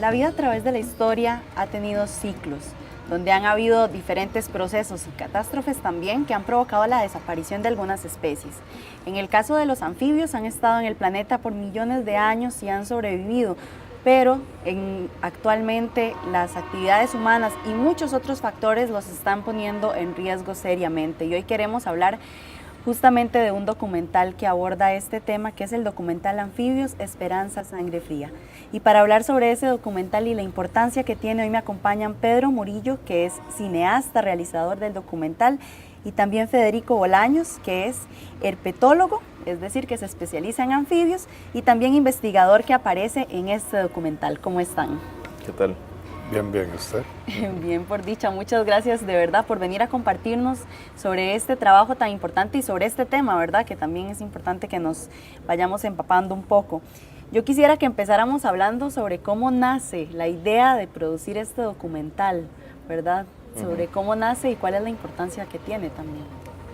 La vida a través de la historia ha tenido ciclos, donde han habido diferentes procesos y catástrofes también que han provocado la desaparición de algunas especies. En el caso de los anfibios, han estado en el planeta por millones de años y han sobrevivido, pero actualmente las actividades humanas y muchos otros factores los están poniendo en riesgo seriamente. Y hoy queremos hablar justamente de un documental que aborda este tema, que es el documental Anfibios, Esperanza, Sangre Fría. Y para hablar sobre ese documental y la importancia que tiene, hoy me acompañan Pedro Murillo, que es cineasta, realizador del documental, y también Federico Bolaños, que es herpetólogo, es decir, que se especializa en anfibios, y también investigador que aparece en este documental. ¿Cómo están? ¿Qué tal? Bien, bien, ¿usted? Bien, por dicha. Muchas gracias de verdad por venir a compartirnos sobre este trabajo tan importante y sobre este tema, ¿verdad? Que también es importante que nos vayamos empapando un poco. Yo quisiera que empezáramos hablando sobre cómo nace la idea de producir este documental, ¿verdad? Sobre cómo nace y cuál es la importancia que tiene también.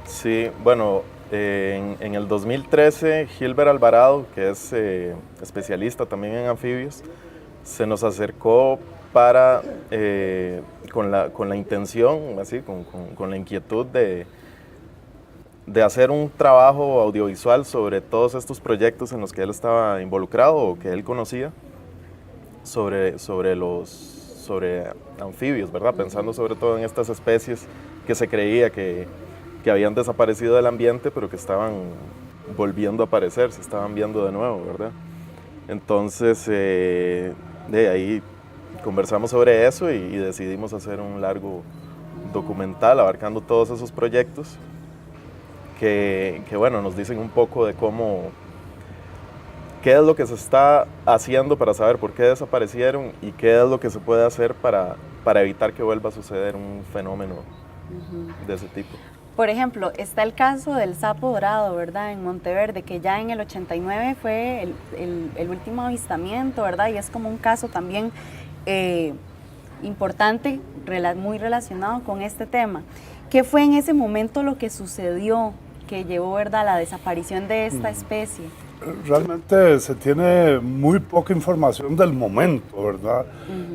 Sí, bueno, en el 2013, Gilbert Alvarado, que es especialista también en anfibios, se nos acercó para, con la intención, así, con la inquietud de hacer un trabajo audiovisual sobre todos estos proyectos en los que él estaba involucrado o que él conocía, sobre anfibios, ¿verdad? Pensando sobre todo en estas especies que se creía que habían desaparecido del ambiente, pero que estaban volviendo a aparecer, se estaban viendo de nuevo, ¿verdad? Entonces, de ahí conversamos sobre eso y decidimos hacer un largo documental abarcando todos esos proyectos que bueno, nos dicen un poco de qué es lo que se está haciendo para saber por qué desaparecieron y qué es lo que se puede hacer para evitar que vuelva a suceder un fenómeno de ese tipo. Por ejemplo, está el caso del sapo dorado, ¿verdad? En Monteverde, que ya en el 89 fue el último avistamiento, ¿verdad? Y es como un caso también importante, muy relacionado con este tema. ¿Qué fue en ese momento lo que sucedió que llevó, ¿verdad?, a la desaparición de esta especie? Realmente se tiene muy poca información del momento, ¿verdad?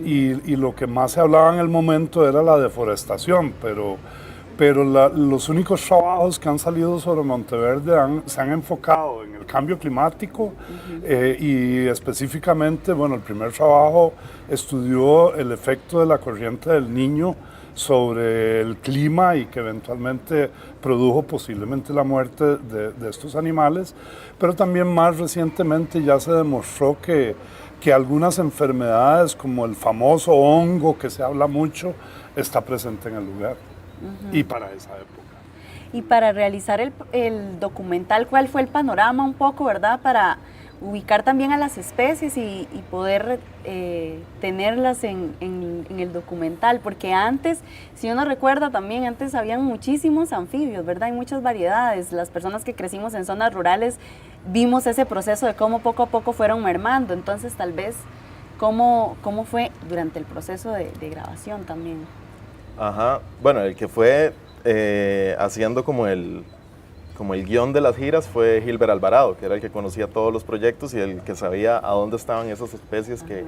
Y lo que más se hablaba en el momento era la deforestación, pero los únicos trabajos que han salido sobre Monteverde se han enfocado en el cambio climático y específicamente, bueno, el primer trabajo estudió el efecto de la corriente del Niño sobre el clima y que eventualmente produjo posiblemente la muerte de estos animales, pero también más recientemente ya se demostró que algunas enfermedades como el famoso hongo que se habla mucho está presente en el lugar. Y para esa época. Y para realizar el documental, ¿cuál fue el panorama un poco, verdad? Para ubicar también a las especies y poder tenerlas en el documental, porque antes, si uno recuerda también, antes habían muchísimos anfibios, ¿verdad? Hay muchas variedades. Las personas que crecimos en zonas rurales vimos ese proceso de cómo poco a poco fueron mermando, entonces tal vez cómo fue durante el proceso de grabación también. Ajá, bueno, el que fue haciendo como el guión de las giras fue Gilbert Alvarado, que era el que conocía todos los proyectos y el que sabía a dónde estaban esas especies que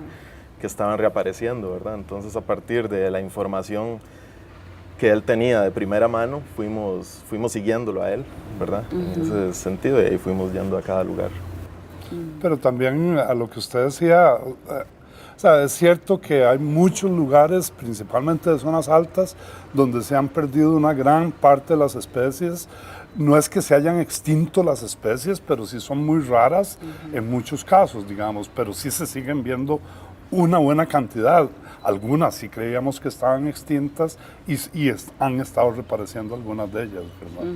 estaban reapareciendo, ¿verdad? Entonces, a partir de la información que él tenía de primera mano, fuimos siguiéndolo a él, ¿verdad? En ese sentido, y ahí fuimos yendo a cada lugar. Pero también a lo que usted decía, o sea, es cierto que hay muchos lugares, principalmente de zonas altas, donde se han perdido una gran parte de las especies. No es que se hayan extinto las especies, pero sí son muy raras en muchos casos, digamos, pero sí se siguen viendo una buena cantidad. Algunas sí creíamos que estaban extintas y han estado reapareciendo algunas de ellas, ¿verdad?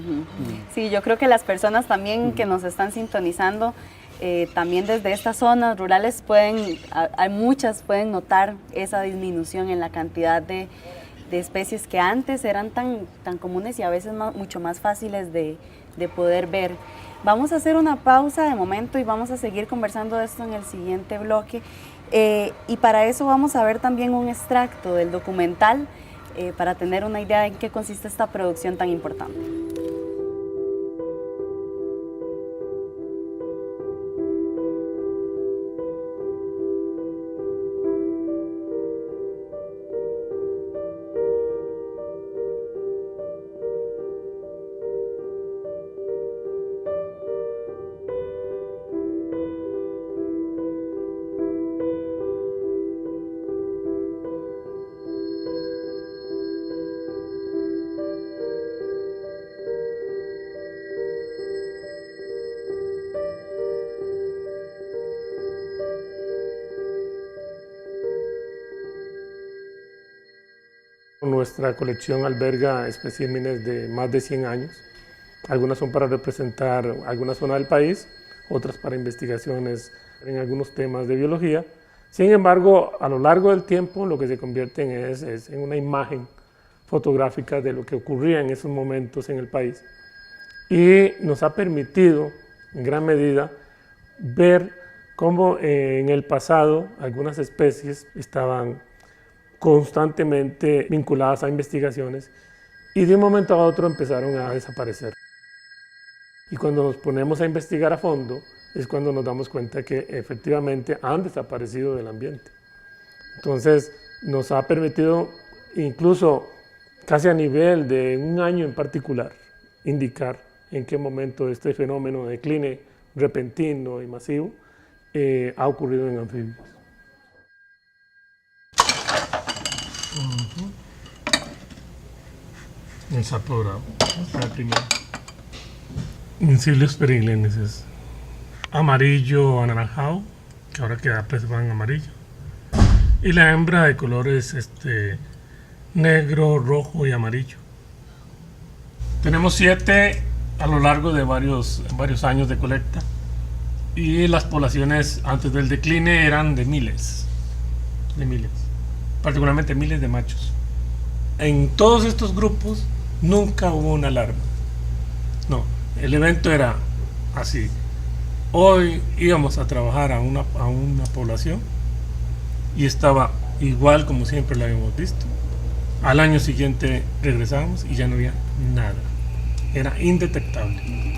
Sí, yo creo que las personas también que nos están sintonizando, también desde estas zonas rurales hay muchas pueden notar esa disminución en la cantidad de especies que antes eran tan comunes y a veces mucho más fáciles de poder ver. Vamos a hacer una pausa de momento y vamos a seguir conversando de esto en el siguiente bloque. Y para eso vamos a ver también un extracto del documental para tener una idea de en qué consiste esta producción tan importante. nuestra colección alberga especímenes de más de 100 años. Algunas son para representar alguna zona del país, otras para investigaciones en algunos temas de biología. Sin embargo, a lo largo del tiempo lo que se convierten es en una imagen fotográfica de lo que ocurría en esos momentos en el país y nos ha permitido en gran medida ver cómo en el pasado algunas especies estaban constantemente vinculadas a investigaciones y de un momento a otro empezaron a desaparecer. Y cuando nos ponemos a investigar a fondo es cuando nos damos cuenta que efectivamente han desaparecido del ambiente. Entonces nos ha permitido incluso casi a nivel de un año en particular indicar en qué momento este fenómeno de decline repentino y masivo ha ocurrido en anfibios. El sapo dorado, la primera. Incilius pereglenensis, amarillo anaranjado, que ahora queda pues va en amarillo. Y la hembra de colores negro, rojo y amarillo. Tenemos 7 a lo largo de varios años de colecta. Y las poblaciones antes del decline eran de miles, particularmente miles de machos. En todos estos grupos nunca hubo una alarma. No, el evento era así. Hoy íbamos a trabajar a una población y estaba igual como siempre la habíamos visto. Al año siguiente regresamos y ya no había nada. Era indetectable.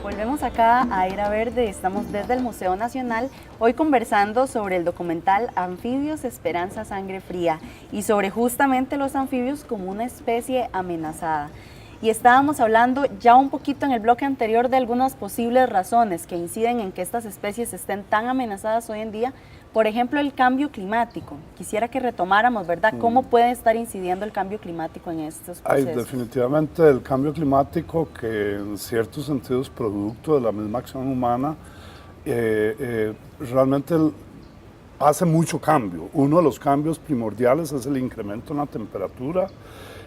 Volvemos acá a Era Verde, estamos desde el Museo Nacional, hoy conversando sobre el documental Anfibios Esperanza Sangre Fría y sobre justamente los anfibios como una especie amenazada. Y estábamos hablando ya un poquito en el bloque anterior de algunas posibles razones que inciden en que estas especies estén tan amenazadas hoy en día. Por ejemplo, el cambio climático. Quisiera que retomáramos, ¿verdad? ¿Cómo puede estar incidiendo el cambio climático en estos procesos? Definitivamente el cambio climático, que en ciertos sentidos es producto de la misma acción humana, realmente hace mucho cambio. Uno de los cambios primordiales es el incremento en la temperatura.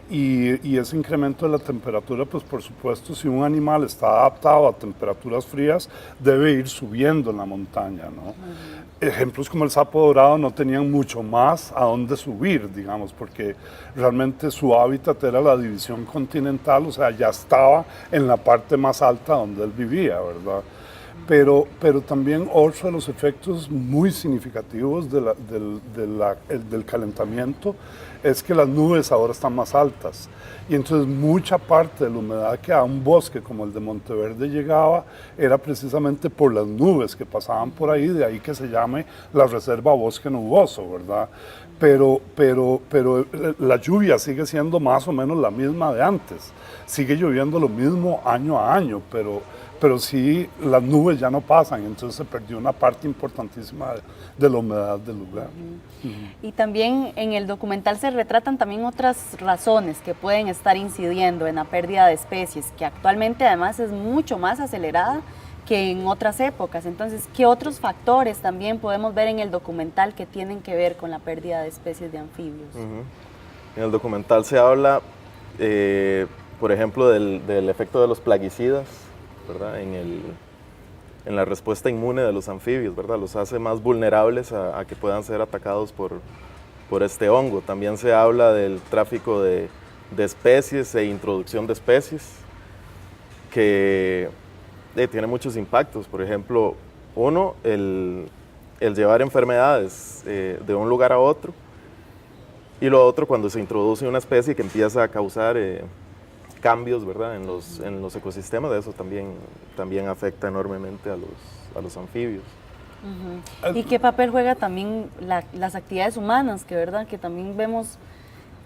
Y ese incremento de la temperatura, pues por supuesto, si un animal está adaptado a temperaturas frías, debe ir subiendo en la montaña, ¿no? Ejemplos como el sapo dorado no tenían mucho más a dónde subir, digamos, porque realmente su hábitat era la división continental, o sea, ya estaba en la parte más alta donde él vivía, ¿verdad? Pero también otro de los efectos muy significativos del calentamiento es que las nubes ahora están más altas y entonces mucha parte de la humedad que a un bosque como el de Monteverde llegaba era precisamente por las nubes que pasaban por ahí, de ahí que se llame la reserva bosque nuboso, ¿verdad? Pero la lluvia sigue siendo más o menos la misma de antes, sigue lloviendo lo mismo año a año, pero sí las nubes ya no pasan, entonces se perdió una parte importantísima de la humedad del lugar. Y también en el documental se retratan también otras razones que pueden estar incidiendo en la pérdida de especies, que actualmente además es mucho más acelerada que en otras épocas. Entonces, ¿qué otros factores también podemos ver en el documental que tienen que ver con la pérdida de especies de anfibios? En el documental se habla, por ejemplo, del efecto de los plaguicidas, ¿verdad? En la respuesta inmune de los anfibios, ¿verdad? Los hace más vulnerables a que puedan ser atacados por este hongo. También se habla del tráfico de especies e introducción de especies que tiene muchos impactos. Por ejemplo, uno, el llevar enfermedades de un lugar a otro, y lo otro, cuando se introduce una especie que empieza a causar cambios, ¿verdad? en los ecosistemas, de eso también afecta enormemente a los anfibios. ¿Y qué papel juega también las actividades humanas, que, ¿verdad? Que también vemos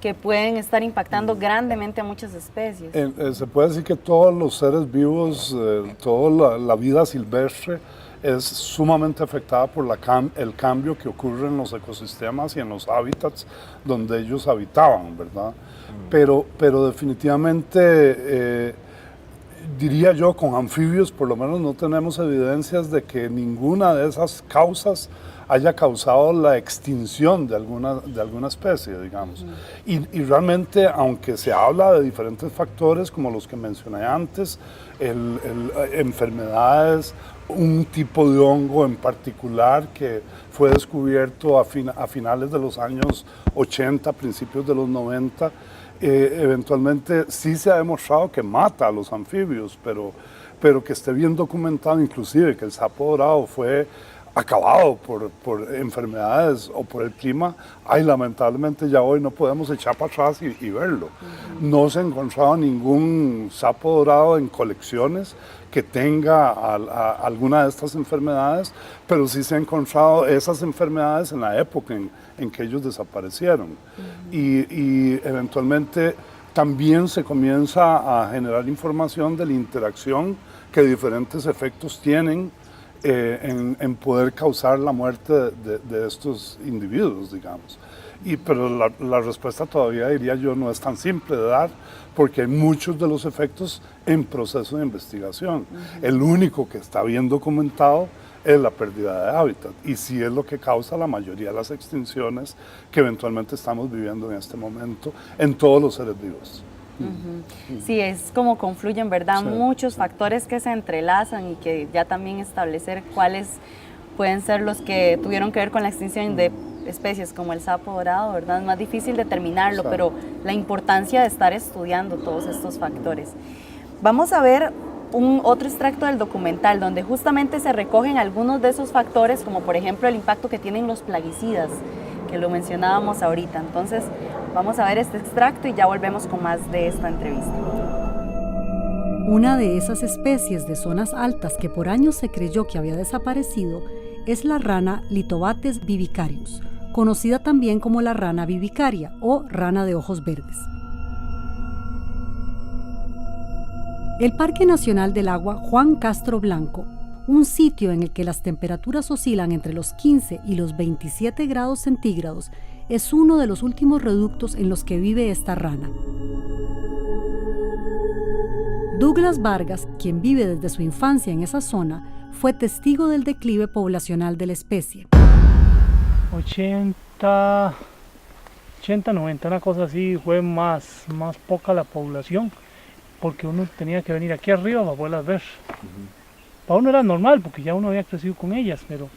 que pueden estar impactando grandemente a muchas especies. Se puede decir que todos los seres vivos, toda la vida silvestre es sumamente afectada por el cambio que ocurre en los ecosistemas y en los hábitats donde ellos habitaban, ¿verdad? Pero definitivamente, diría yo, con anfibios por lo menos no tenemos evidencias de que ninguna de esas causas haya causado la extinción de alguna especie, digamos. Y realmente, aunque se habla de diferentes factores, como los que mencioné antes, enfermedades, un tipo de hongo en particular que fue descubierto a finales de los años 80, principios de los 90, eventualmente sí se ha demostrado que mata a los anfibios, pero que esté bien documentado, inclusive que el sapo dorado fue acabado por enfermedades o por el clima, lamentablemente ya hoy no podemos echar para atrás y verlo. No se ha encontrado ningún sapo dorado en colecciones que tenga alguna de estas enfermedades, pero sí se han encontrado esas enfermedades en la época en que ellos desaparecieron. Y eventualmente también se comienza a generar información de la interacción que diferentes efectos tienen en poder causar la muerte de estos individuos, digamos. Pero la respuesta todavía, diría yo, no es tan simple de dar, porque hay muchos de los efectos en proceso de investigación. El único que está bien documentado es la pérdida de hábitat, y sí es lo que causa la mayoría de las extinciones que eventualmente estamos viviendo en este momento en todos los seres vivos. Sí, es como confluyen, ¿verdad? Muchos factores que se entrelazan y que ya también establecer cuáles pueden ser los que tuvieron que ver con la extinción de especies como el sapo dorado, ¿verdad? Es más difícil determinarlo, pero la importancia de estar estudiando todos estos factores. Vamos a ver otro extracto del documental donde justamente se recogen algunos de esos factores, como por ejemplo el impacto que tienen los plaguicidas, que lo mencionábamos ahorita. Entonces, vamos a ver este extracto y ya volvemos con más de esta entrevista. Una de esas especies de zonas altas que por años se creyó que había desaparecido es la rana Lithobates vivicarius, conocida también como la rana vivicaria o rana de ojos verdes. El Parque Nacional del Agua Juan Castro Blanco, un sitio en el que las temperaturas oscilan entre los 15 y los 27 grados centígrados, es uno de los últimos reductos en los que vive esta rana. Douglas Vargas, quien vive desde su infancia en esa zona, fue testigo del declive poblacional de la especie. 80, 90, una cosa así, fue más poca la población, porque uno tenía que venir aquí arriba para poderlas ver. Para uno era normal, porque ya uno había crecido con ellas, pero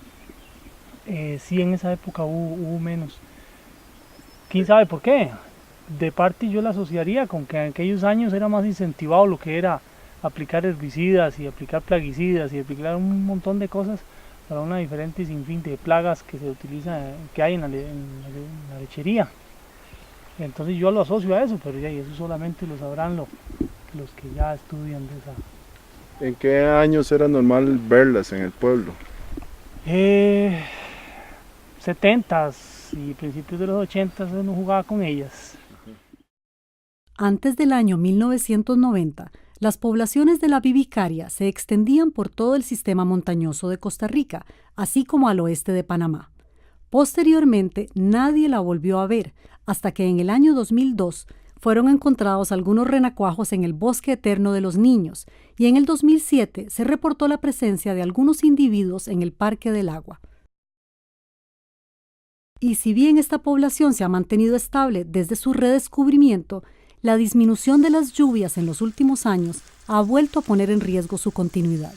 sí en esa época hubo menos. ¿Quién sabe por qué? De parte yo la asociaría con que en aquellos años era más incentivado lo que era aplicar herbicidas y aplicar plaguicidas y aplicar un montón de cosas para una diferente sinfín de plagas que se utiliza, que hay en la lechería. Entonces yo lo asocio a eso, pero ya eso solamente lo sabrán los que ya estudian de esa. ¿En qué años era normal verlas en el pueblo? 70s y principios de los 80s uno jugaba con ellas. Antes del año 1990, las poblaciones de la vivicaria se extendían por todo el sistema montañoso de Costa Rica, así como al oeste de Panamá. Posteriormente, nadie la volvió a ver, hasta que en el año 2002 fueron encontrados algunos renacuajos en el bosque eterno de los Niños, y en el 2007 se reportó la presencia de algunos individuos en el Parque del Agua. Y si bien esta población se ha mantenido estable desde su redescubrimiento, la disminución de las lluvias en los últimos años ha vuelto a poner en riesgo su continuidad.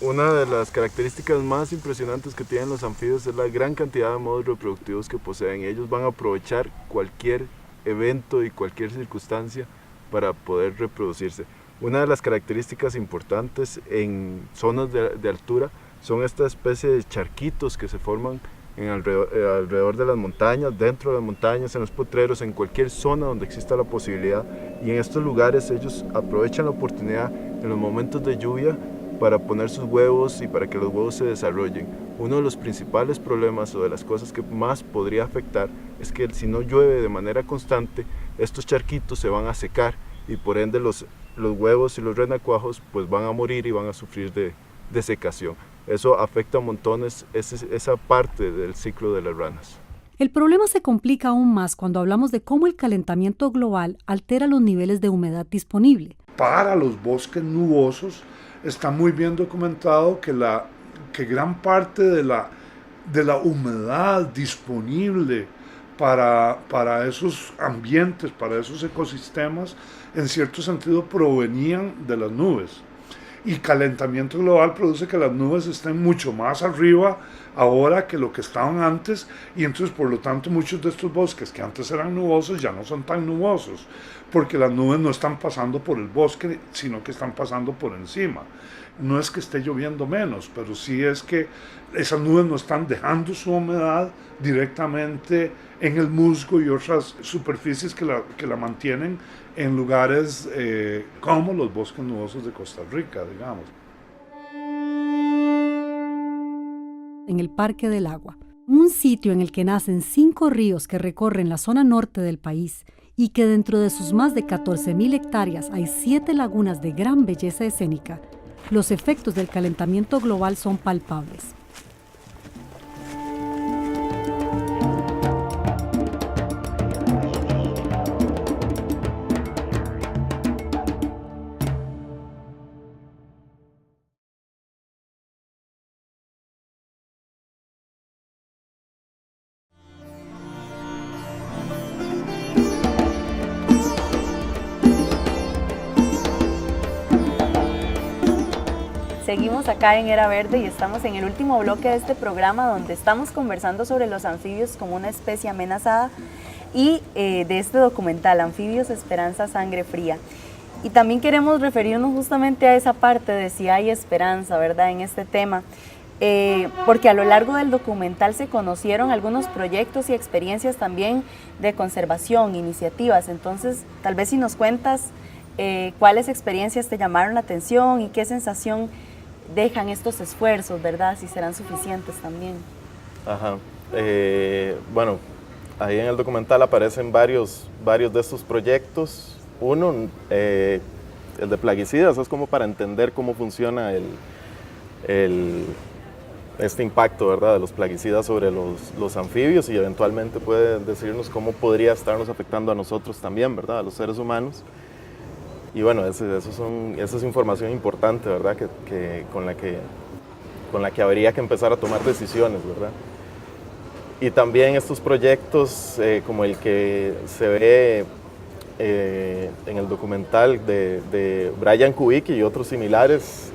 Una de las características más impresionantes que tienen los anfibios es la gran cantidad de modos reproductivos que poseen. Ellos van a aprovechar cualquier evento y cualquier circunstancia para poder reproducirse. Una de las características importantes en zonas de altura son esta especie de charquitos que se forman alrededor de las montañas, dentro de las montañas, en los potreros, en cualquier zona donde exista la posibilidad, y en estos lugares ellos aprovechan la oportunidad en los momentos de lluvia para poner sus huevos y para que los huevos se desarrollen. Uno de los principales problemas o de las cosas que más podría afectar es que si no llueve de manera constante, estos charquitos se van a secar y por ende los huevos y los renacuajos pues van a morir y van a sufrir de secación. Eso afecta a montones esa parte del ciclo de las ranas. El problema se complica aún más cuando hablamos de cómo el calentamiento global altera los niveles de humedad disponible. Para los bosques nubosos está muy bien documentado que gran parte de la humedad disponible para esos ambientes, para esos ecosistemas, en cierto sentido provenían de las nubes. Y calentamiento global produce que las nubes estén mucho más arriba ahora que lo que estaban antes, y entonces por lo tanto muchos de estos bosques que antes eran nubosos ya no son tan nubosos, porque las nubes no están pasando por el bosque, sino que están pasando por encima. No es que esté lloviendo menos, pero sí es que esas nubes no están dejando su humedad directamente en el musgo y otras superficies que la mantienen en lugares como los bosques nubosos de Costa Rica, digamos. En el Parque del Agua, un sitio en el que nacen 5 ríos que recorren la zona norte del país y que dentro de sus más de 14.000 hectáreas hay 7 lagunas de gran belleza escénica, los efectos del calentamiento global son palpables. Seguimos acá en Era Verde y estamos en el último bloque de este programa donde estamos conversando sobre los anfibios como una especie amenazada y de este documental, Anfibios, Esperanza, Sangre Fría. Y también queremos referirnos justamente a esa parte de si hay esperanza, ¿verdad?, en este tema, porque a lo largo del documental se conocieron algunos proyectos y experiencias también de conservación, iniciativas. Entonces, tal vez si nos cuentas cuáles experiencias te llamaron la atención y qué sensación dejan estos esfuerzos, ¿verdad? Si serán suficientes también. Ajá. Bueno, ahí en el documental aparecen varios de estos proyectos. Uno, el de plaguicidas, es como para entender cómo funciona este impacto, ¿verdad?, de los plaguicidas sobre los anfibios, y eventualmente puede decirnos cómo podría estarnos afectando a nosotros también, ¿verdad?, a los seres humanos. Y bueno, esa es información importante, ¿verdad?, con la que habría que empezar a tomar decisiones, ¿verdad? Y también estos proyectos como el que se ve en el documental de Brian Kubicki y otros similares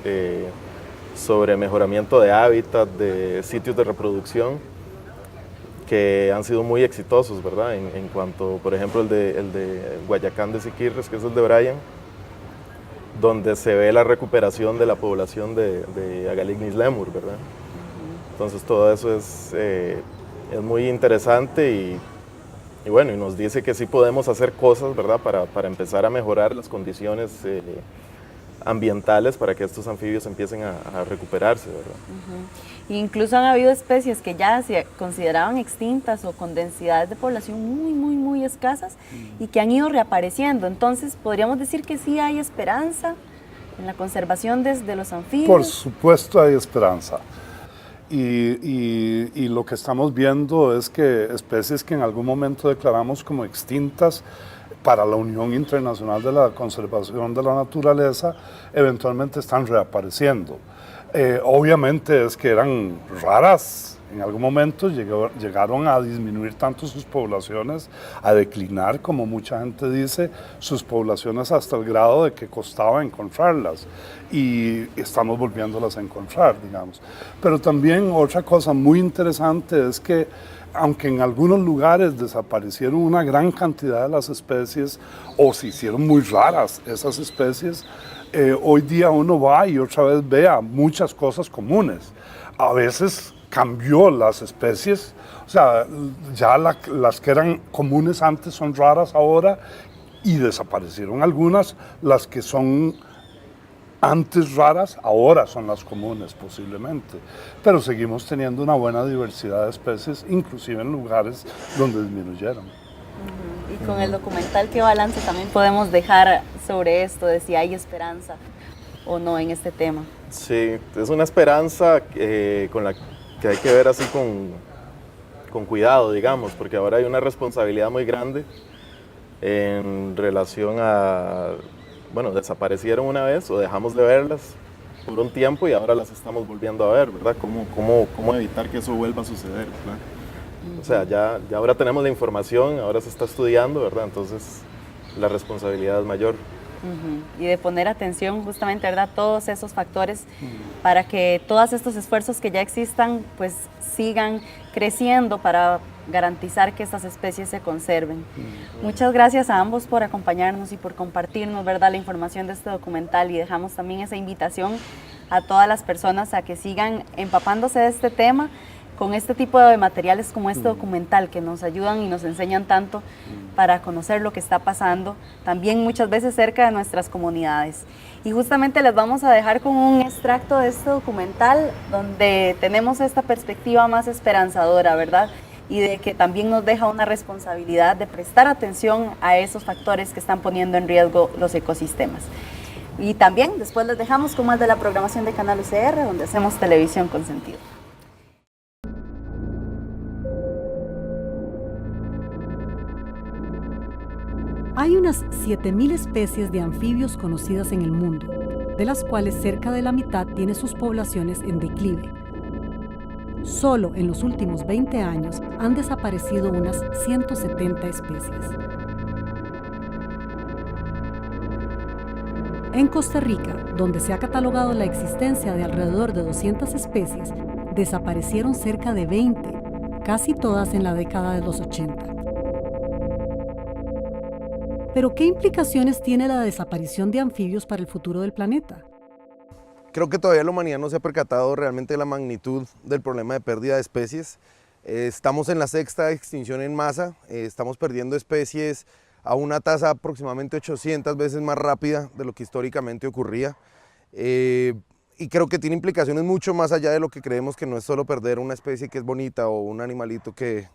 sobre mejoramiento de hábitat, de sitios de reproducción, que han sido muy exitosos, ¿verdad? En cuanto, por ejemplo, el de Guayacán de Siquirres, que es el de Brian, donde se ve la recuperación de la población de Agalignis lemur, ¿verdad? Entonces todo eso es muy interesante y bueno, y nos dice que sí podemos hacer cosas, ¿verdad?, para empezar a mejorar las condiciones ambientales para que estos anfibios empiecen a recuperarse, ¿verdad? Incluso han habido especies que ya se consideraban extintas o con densidades de población muy escasas y que han ido reapareciendo. Entonces, ¿podríamos decir que sí hay esperanza en la conservación de los anfibios? Por supuesto hay esperanza. Y lo que estamos viendo es que especies que en algún momento declaramos como extintas para la Unión Internacional de la Conservación de la Naturaleza, eventualmente están reapareciendo. Obviamente es que eran raras, en algún momento llegaron a disminuir tanto sus poblaciones, a declinar, como mucha gente dice, sus poblaciones hasta el grado de que costaba encontrarlas, y estamos volviéndolas a encontrar, digamos. Pero también otra cosa muy interesante es que aunque en algunos lugares desaparecieron una gran cantidad de las especies o se hicieron muy raras esas especies, hoy día uno va y otra vez ve a muchas cosas comunes. A veces cambió las especies, o sea, ya las que eran comunes antes son raras ahora y desaparecieron algunas, las que son antes raras, ahora son las comunes posiblemente, pero seguimos teniendo una buena diversidad de especies, inclusive en lugares donde disminuyeron. Y con el documental, ¿qué balance también podemos dejar sobre esto, de si hay esperanza o no en este tema? Sí, es una esperanza con la que hay que ver así con cuidado, digamos, porque ahora hay una responsabilidad muy grande en relación a, bueno, desaparecieron una vez o dejamos de verlas por un tiempo y ahora las estamos volviendo a ver, ¿verdad? ¿Cómo evitar que eso vuelva a suceder, ¿verdad? O sea, ya ahora tenemos la información, ahora se está estudiando, ¿verdad? Entonces la responsabilidad es mayor. Y de poner atención justamente, ¿verdad?, todos esos factores para que todos estos esfuerzos que ya existan pues sigan creciendo para garantizar que estas especies se conserven. Muchas gracias a ambos por acompañarnos y por compartirnos, ¿verdad?, la información de este documental, y dejamos también esa invitación a todas las personas a que sigan empapándose de este tema con este tipo de materiales como este documental, que nos ayudan y nos enseñan tanto para conocer lo que está pasando, también muchas veces cerca de nuestras comunidades. Y justamente les vamos a dejar con un extracto de este documental donde tenemos esta perspectiva más esperanzadora, ¿verdad? Y de que también nos deja una responsabilidad de prestar atención a esos factores que están poniendo en riesgo los ecosistemas. Y también después les dejamos con más de la programación de Canal UCR, donde hacemos televisión con sentido. Hay unas 7.000 especies de anfibios conocidas en el mundo, de las cuales cerca de la mitad tiene sus poblaciones en declive. Solo en los últimos 20 años han desaparecido unas 170 especies. En Costa Rica, donde se ha catalogado la existencia de alrededor de 200 especies, desaparecieron cerca de 20, casi todas en la década de los 80. ¿Pero qué implicaciones tiene la desaparición de anfibios para el futuro del planeta? Creo que todavía la humanidad no se ha percatado realmente de la magnitud del problema de pérdida de especies. Estamos en la 6ª extinción en masa, estamos perdiendo especies a una tasa aproximadamente 800 veces más rápida de lo que históricamente ocurría. Y creo que tiene implicaciones mucho más allá de lo que creemos, que no es solo perder una especie que es bonita o un animalito que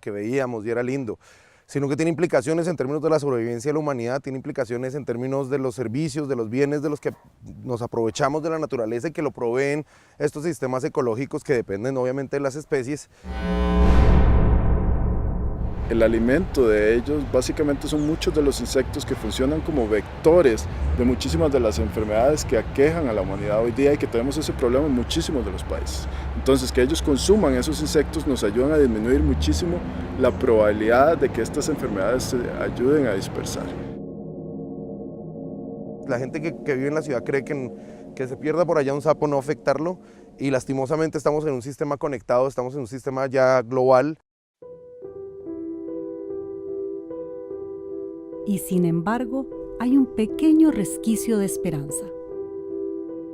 veíamos y era lindo, sino que tiene implicaciones en términos de la sobrevivencia de la humanidad, tiene implicaciones en términos de los servicios, de los bienes de los que nos aprovechamos de la naturaleza y que lo proveen estos sistemas ecológicos que dependen obviamente de las especies. El alimento de ellos básicamente son muchos de los insectos que funcionan como vectores de muchísimas de las enfermedades que aquejan a la humanidad hoy día y que tenemos ese problema en muchísimos de los países. Entonces, que ellos consuman esos insectos nos ayudan a disminuir muchísimo la probabilidad de que estas enfermedades se ayuden a dispersar. La gente que vive en la ciudad cree que se pierda por allá un sapo no afectarlo, y lastimosamente estamos en un sistema conectado, estamos en un sistema ya global. Y sin embargo, hay un pequeño resquicio de esperanza.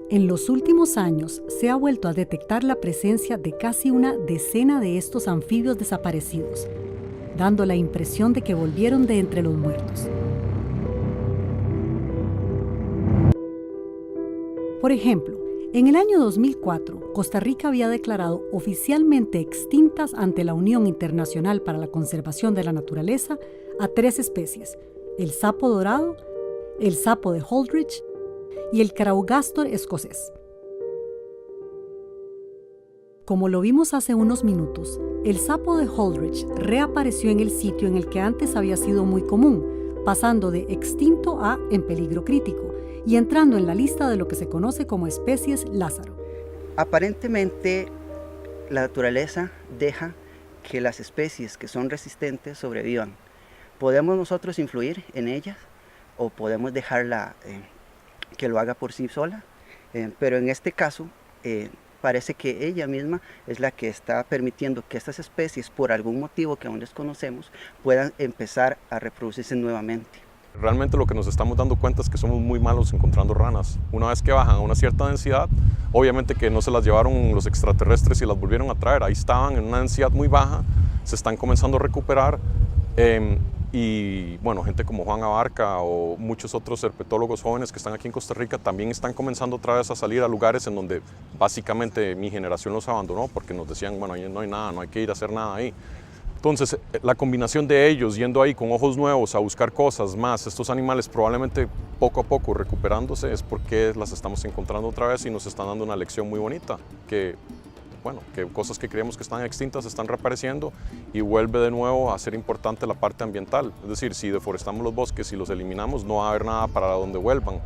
En los últimos años se ha vuelto a detectar la presencia de casi una decena de estos anfibios desaparecidos, dando la impresión de que volvieron de entre los muertos. Por ejemplo, en el año 2004, Costa Rica había declarado oficialmente extintas ante la Unión Internacional para la Conservación de la Naturaleza a 3 especies: el sapo dorado, el sapo de Holdridge y el Caraugástor escocés. Como lo vimos hace unos minutos, el sapo de Holdridge reapareció en el sitio en el que antes había sido muy común, pasando de extinto a en peligro crítico y entrando en la lista de lo que se conoce como especies Lázaro. Aparentemente, la naturaleza deja que las especies que son resistentes sobrevivan. ¿Podemos nosotros influir en ellas o podemos dejarla que lo haga por sí sola? Pero en este caso parece que ella misma es la que está permitiendo que estas especies, por algún motivo que aún desconocemos, puedan empezar a reproducirse nuevamente. Realmente lo que nos estamos dando cuenta es que somos muy malos encontrando ranas. Una vez que bajan a una cierta densidad, obviamente que no se las llevaron los extraterrestres y las volvieron a traer. Ahí estaban en una densidad muy baja, se están comenzando a recuperar. Y bueno, gente como Juan Abarca o muchos otros herpetólogos jóvenes que están aquí en Costa Rica también están comenzando otra vez a salir a lugares en donde básicamente mi generación los abandonó porque nos decían, bueno, ahí no hay nada, no hay que ir a hacer nada ahí. Entonces, la combinación de ellos yendo ahí con ojos nuevos a buscar cosas más, estos animales probablemente poco a poco recuperándose, es porque las estamos encontrando otra vez y nos están dando una lección muy bonita, que bueno, que cosas que creíamos que están extintas están reapareciendo y vuelve de nuevo a ser importante la parte ambiental. Es decir, si deforestamos los bosques y los eliminamos, no va a haber nada para donde vuelvan.